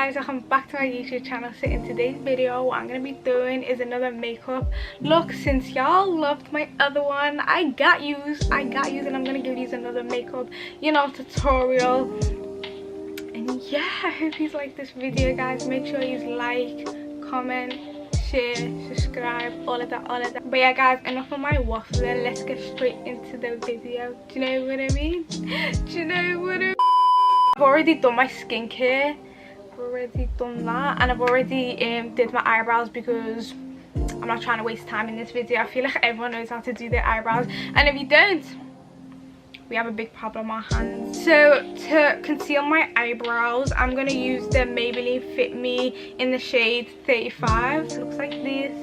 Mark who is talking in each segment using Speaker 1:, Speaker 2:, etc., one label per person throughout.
Speaker 1: guys, welcome back to my YouTube channel. So in today's video, what I'm going to be doing is another makeup look. Since y'all loved my other one, I got yous, and I'm going to give you another makeup, you know, tutorial. And yeah, I hope you like this video, guys. Make sure you like, comment, share, subscribe, all of that. But yeah, guys, enough of my waffling. Let's get straight into the video. Do you know what I mean? I've already done my skincare. I've already done that, and I've already did my eyebrows because I'm not trying to waste time in this video. I feel like everyone knows how to do their eyebrows, and if you don't, we have a big problem on our hands. So to conceal my eyebrows, I'm gonna use the Maybelline Fit Me in the shade 35. Looks like this,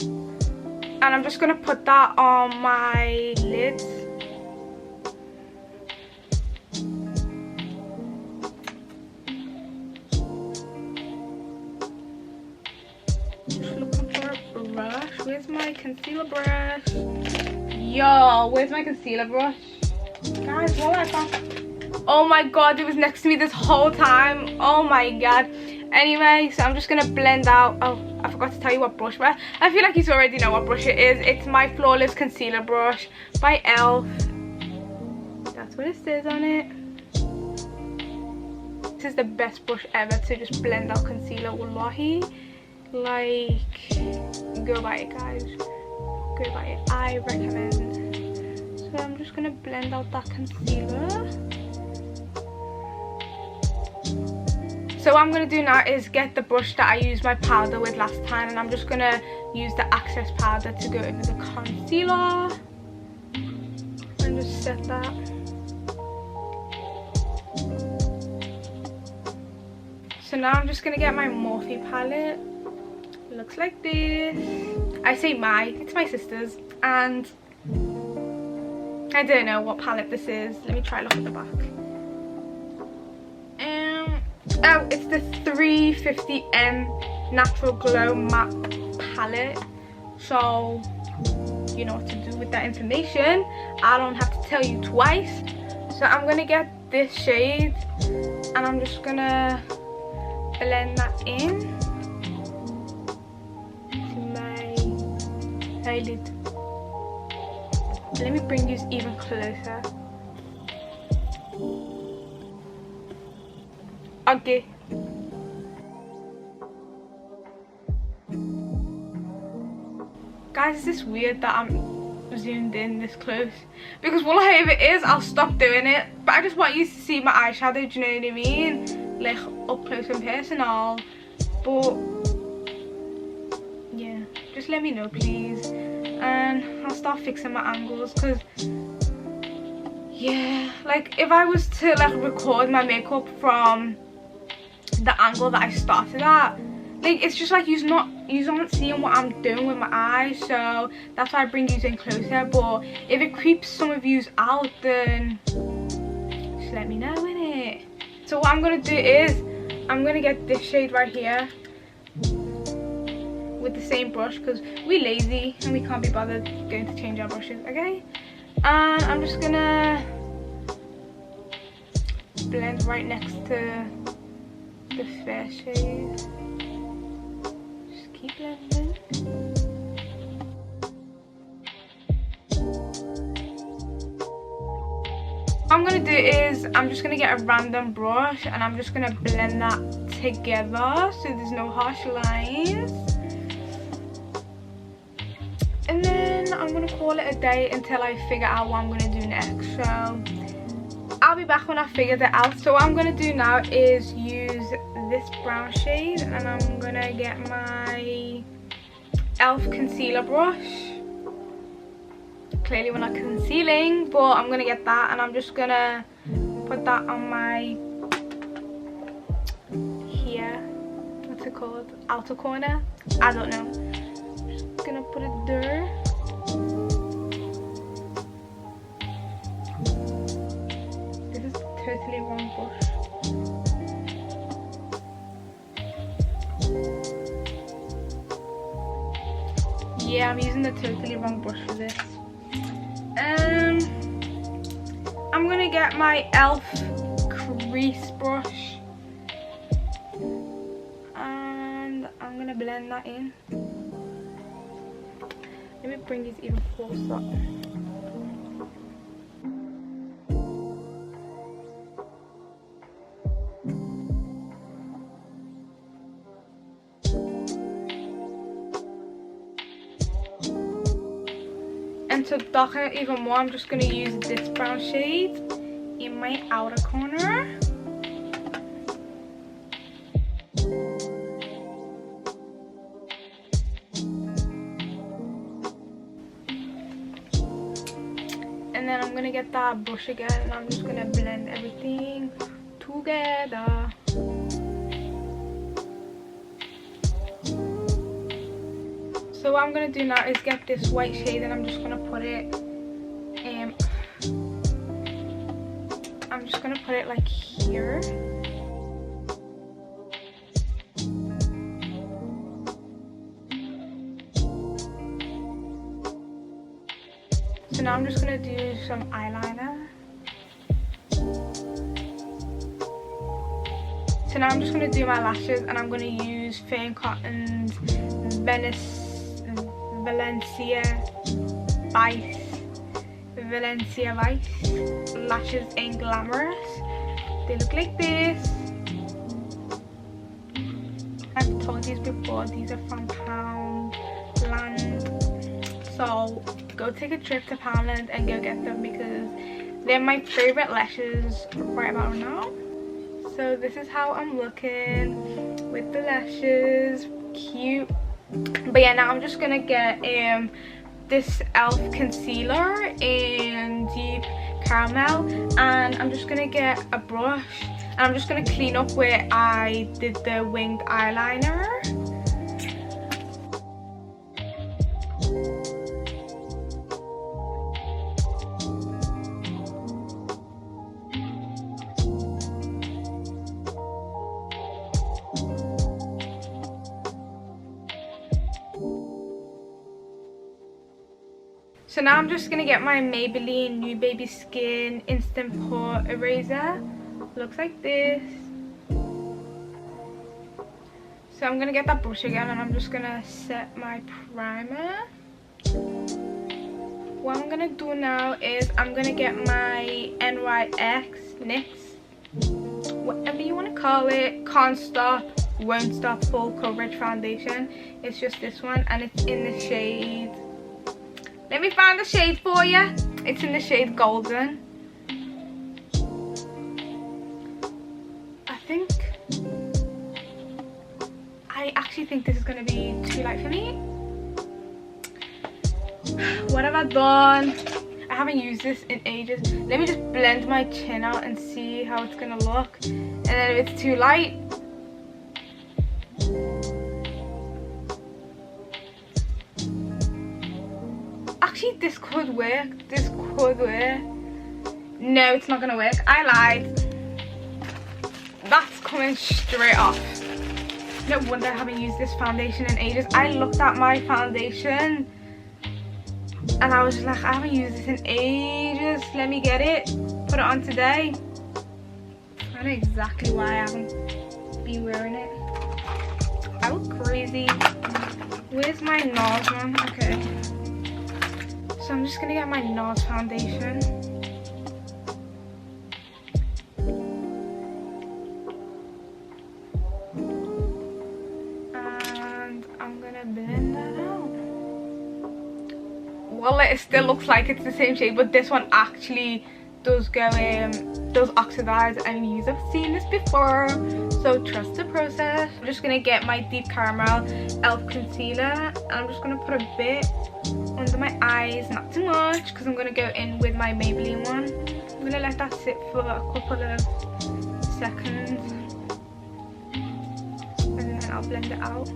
Speaker 1: and I'm just gonna put that on my lids. Where's my concealer brush? Yo, where's my concealer brush? Guys, what I found? Oh my god, it was next to me this whole time. Oh my god. Anyway, so I'm just gonna blend out. Oh, I forgot to tell you what brush, but I feel like you already know what brush it is. It's my Flawless Concealer Brush by e.l.f. That's what it says on it. This is the best brush ever to just blend out concealer, wallahi. Like, go buy it, guys, go buy it, I recommend. So I'm just gonna blend out that concealer. So what I'm gonna do now is get the brush that I used my powder with last time, and I'm just gonna use the Access powder to go over the concealer and just set that. So now I'm just gonna get my Morphe palette. It looks like this. I say it's my sister's, and I don't know what palette this is. Let me try look at the back. Oh, it's the 350M Natural Glow Matte palette. So you know what to do with that information. I don't have to tell you twice. So I'm gonna get this shade, and I'm just gonna blend that in. Eyelid. Let me bring you even closer. Okay. Guys, is this weird that I'm zoomed in this close? Because whatever it is, I'll stop doing it. But I just want you to see my eyeshadow, do you know what I mean? Like up close and personal. But yeah, just let me know, please, and I'll start fixing my angles. Because yeah, like if I was to like record my makeup from the angle that I started at, like it's just like you aren't seeing what I'm doing with my eyes. So that's why I bring you in closer. But if it creeps some of you out, then just let me know, innit? So what I'm gonna do is I'm gonna get this shade right here with the same brush, because we're lazy and we can't be bothered going to change our brushes, okay? And I'm just gonna blend right next to the fair shade. Just keep blending. What I'm gonna do is I'm just gonna get a random brush, and I'm just gonna blend that together so there's no harsh lines. And then I'm gonna call it a day until I figure out what I'm gonna do next. So I'll be back when I figured it out. So what I'm gonna do now is use this brown shade, and I'm gonna get my e.l.f. concealer brush. Clearly we're not concealing, but I'm gonna get that, and I'm just gonna put that on my here, what's it called, outer corner, I don't know. Gonna put it there. This is totally wrong brush. Yeah, I'm using the totally wrong brush for this. I'm gonna get my e.l.f. crease brush, and I'm gonna blend that in. Let me bring these even closer. And to darken it even more, I'm just going to use this brown shade in my outer corner. And then I'm going to get that brush again and I'm just going to blend everything together. So what I'm going to do now is get this white shade and I'm just going to put it like here. So now I'm just going to do some eyeliner. So now I'm just going to do my lashes and I'm going to use Fern Cotton's Valencia Vice lashes in Glamorous. They look like this. I've told you before, these are from Poundland. So go take a trip to Poundland and go get them because they're my favorite lashes right about now. So this is how I'm looking with the lashes. Cute. But yeah, now I'm just gonna get this e.l.f. concealer in deep caramel and I'm just gonna get a brush and I'm just gonna clean up where I did the winged eyeliner. So now I'm just going to get my Maybelline New Baby Skin Instant Pore Eraser. Looks like this. So I'm going to get that brush again and I'm just going to set my primer. What I'm going to do now is I'm going to get my NYX, whatever you want to call it, Can't Stop, Won't Stop Full Coverage Foundation. It's just this one and it's in the shade... Let me find the shade for you. It's in the shade Golden. I actually think this is going to be too light for me. What have I done? I haven't used this in ages. Let me just blend my chin out and see how it's going to look. And then if it's too light, actually this could work. No, it's not gonna work. I lied. That's coming straight off. No wonder I haven't used this foundation in ages. I looked at my foundation and I was just like, I haven't used this in ages. Let me get it, put it on today. I know exactly why I haven't been wearing it. I look crazy. Where's my NARS one? Okay. So I'm just gonna get my NARS foundation. And I'm gonna blend that out. Well, it still looks like it's the same shade, but this one actually does go does oxidize, and you've seen this before, so trust the process. I'm just gonna get my deep caramel e.l.f. concealer and I'm just gonna put a bit under my eyes, not too much because I'm gonna go in with my Maybelline one. I'm gonna let that sit for a couple of seconds and then I'll blend it out.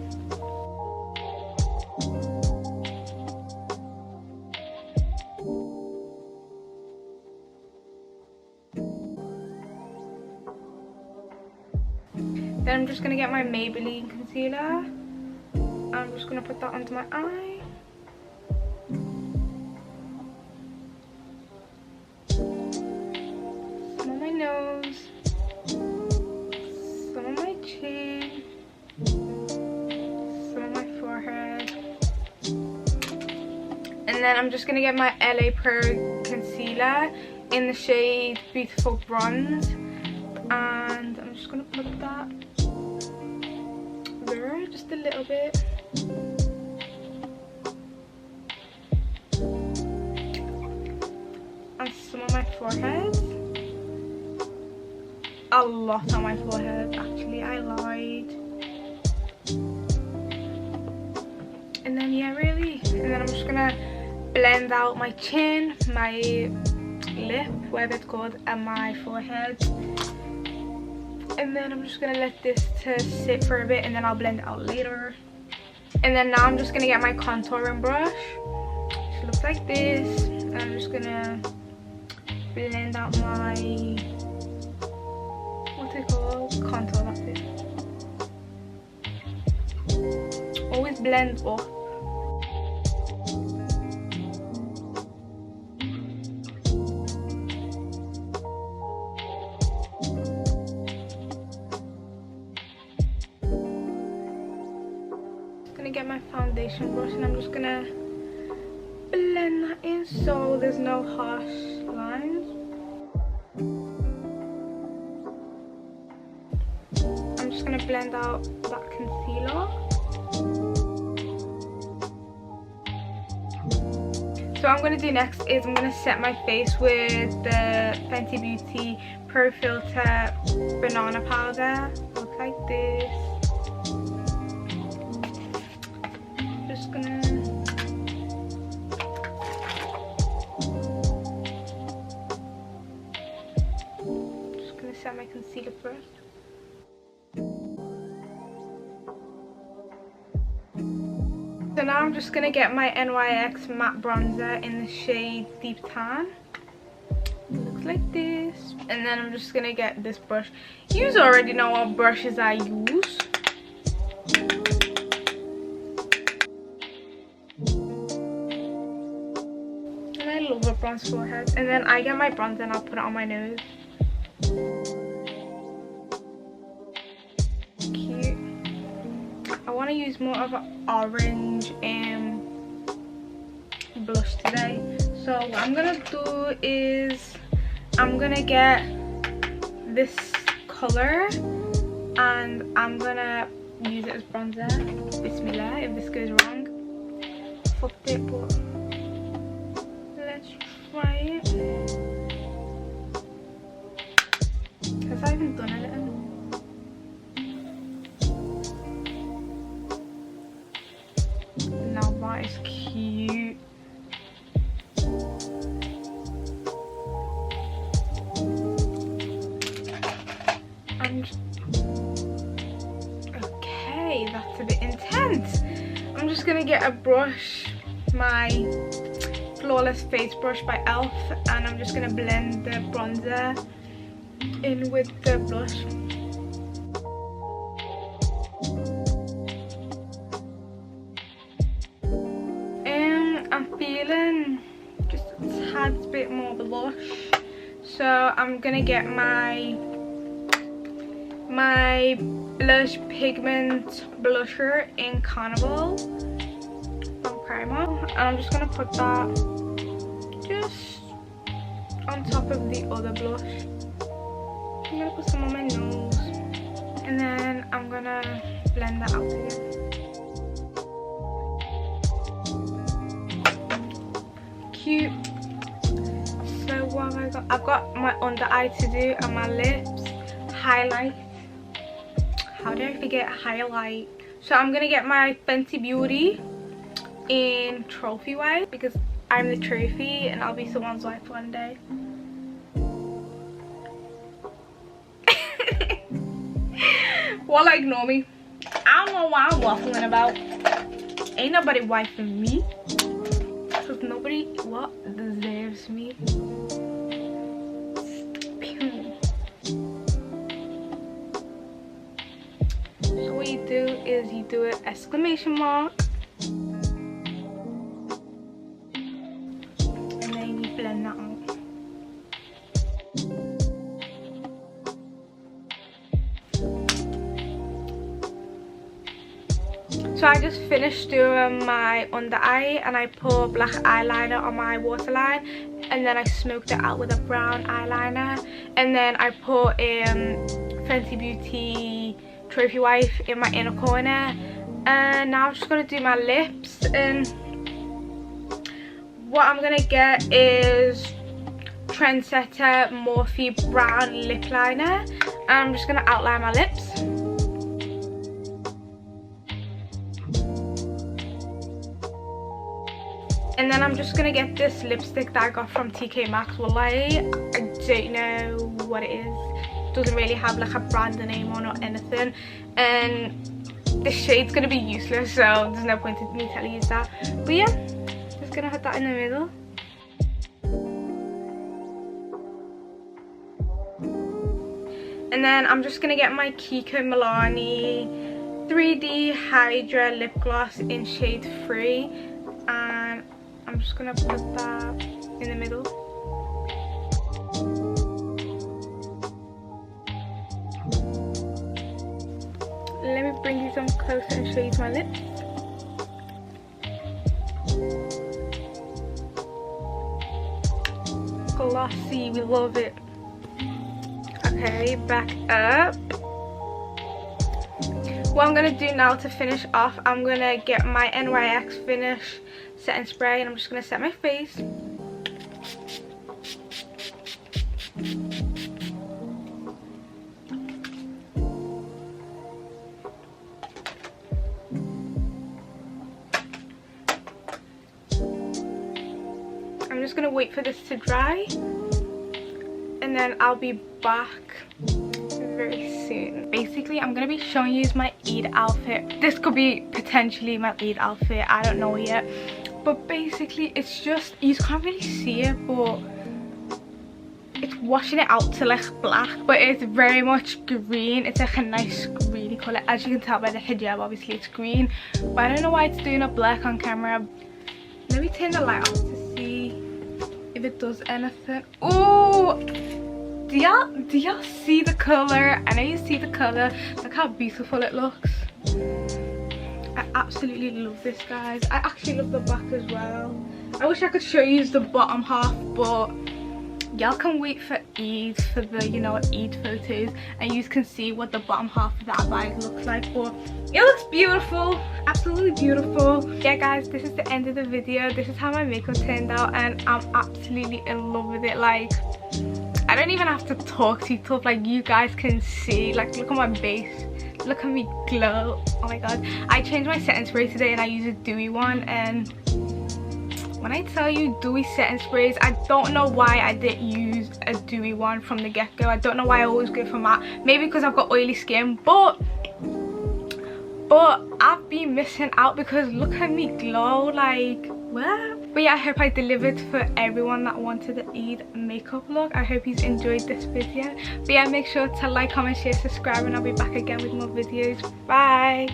Speaker 1: Then I'm just going to get my Maybelline concealer. I'm just going to put that under my eye. Some on my nose. Some on my chin. then I'm just gonna get my LA Pro concealer in the shade Beautiful Bronze, and I'm just gonna put that there, just a little bit. On some of my forehead. A lot on my forehead, actually, I lied. And then yeah, really. And then I'm just gonna blend out my chin, my lip, whatever it's called, and my forehead. And then I'm just gonna let this to sit for a bit, and then I'll blend it out later. And then now I'm just gonna get my contouring brush, which looks like this. And I'm just gonna blend out my, what's it called? Contour, that's it. Always blend up. Just gonna get my foundation brush, and I'm just gonna blend that in so there's no harsh lines. I'm just gonna blend out that concealer. So what I'm gonna do next is I'm gonna set my face with the Fenty Beauty Pro Filter Banana Powder. Looks like this. Just gonna set my concealer first. So now I'm just gonna get my NYX matte bronzer in the shade Deep Tan. It looks like this. And then I'm just gonna get this brush. You already know what brushes I use. And I love a bronze forehead. And then I get my bronzer and I'll put it on my nose. Cute. I want to use more of an orange blush today. So what I'm gonna do is I'm gonna get this color and I'm gonna use it as bronzer. Bismillah, if this goes wrong. Fucked it, but let's try it. Has I even done it? Now that is cute. Okay, that's a bit intense. I'm just gonna get a brush, my Flawless Face Brush by Elf, and I'm just gonna blend the bronzer in with the blush. I'm feeling just a tad bit more blush, so I'm gonna get my blush pigment blusher in Carnival from Primark, and I'm just gonna put that just on top of the other blush. I'm gonna put some on my nose, and then I'm gonna blend that out together. Cute. So what have I got? I've got my under eye to do and my lips. Highlight. How did I forget highlight? So I'm gonna get my Fenty Beauty in Trophy Wife because I'm the trophy and I'll be someone's wife one day. Well, ignore me. I don't know what I'm waffling about. Ain't nobody wifing me. Because nobody deserves me. So what you do is you do an exclamation mark, and then you blend that out. So So I just finished doing my under eye and I put black eyeliner on my waterline, and then I smoked it out with a brown eyeliner, and then I put Fenty Beauty Trophy Wife in my inner corner. And now I'm just going to do my lips, and what I'm going to get is Trendsetter Morphe brown lip liner, and I'm just going to outline my lips. And then I'm just going to get this lipstick that I got from TK Maxx. Well, I don't know what it is. It doesn't really have like a brand name on or anything, and the shade's going to be useless, so there's no point in me telling you that. But yeah, just going to put that in the middle. And then I'm just going to get my Kiko Milani 3D Hydra lip gloss in shade 3, and I'm just going to put that in the middle. Let me bring these on closer and show you my lips. Glossy, we love it. Okay, back up. What I'm going to do now to finish off, I'm going to get my NYX Finish setting spray, and I'm just going to set my face. I'm just going to wait for this to dry, and then I'll be back very soon. Basically, I'm going to be showing you my Eid outfit. This could be potentially my Eid outfit, I don't know yet. But basically, it's just, you can't really see it, but it's washing it out to like black, but it's very much green. It's like a nice greeny colour. As you can tell by the hijab, obviously it's green, but I don't know why it's doing a black on camera. Let me turn the light on to see if it does anything. Oh, do y'all see the colour? I know you see the colour. Look how beautiful it looks. I absolutely love this, guys. I actually love the back as well. I wish I could show you the bottom half, but y'all can wait for Eid, for the, you know, Eid photos, and you can see what the bottom half of that bag looks like. But it looks beautiful, absolutely beautiful. Yeah guys, this is the end of the video. This is how my makeup turned out, and I'm absolutely in love with it. Like, I don't even have to talk to you tough, like you guys can see. Like, look at my base, look at me glow. Oh my god, I changed my setting spray today and I use a dewy one, and when I tell you dewy setting sprays, I don't know why I didn't use a dewy one from the get-go. I don't know why I always go for matte. Maybe because I've got oily skin, but I've been missing out because look at me glow, like what? But yeah, I hope I delivered for everyone that wanted the Eid makeup look. I hope you enjoyed this video. But yeah, make sure to like, comment, share, subscribe, and I'll be back again with more videos. Bye.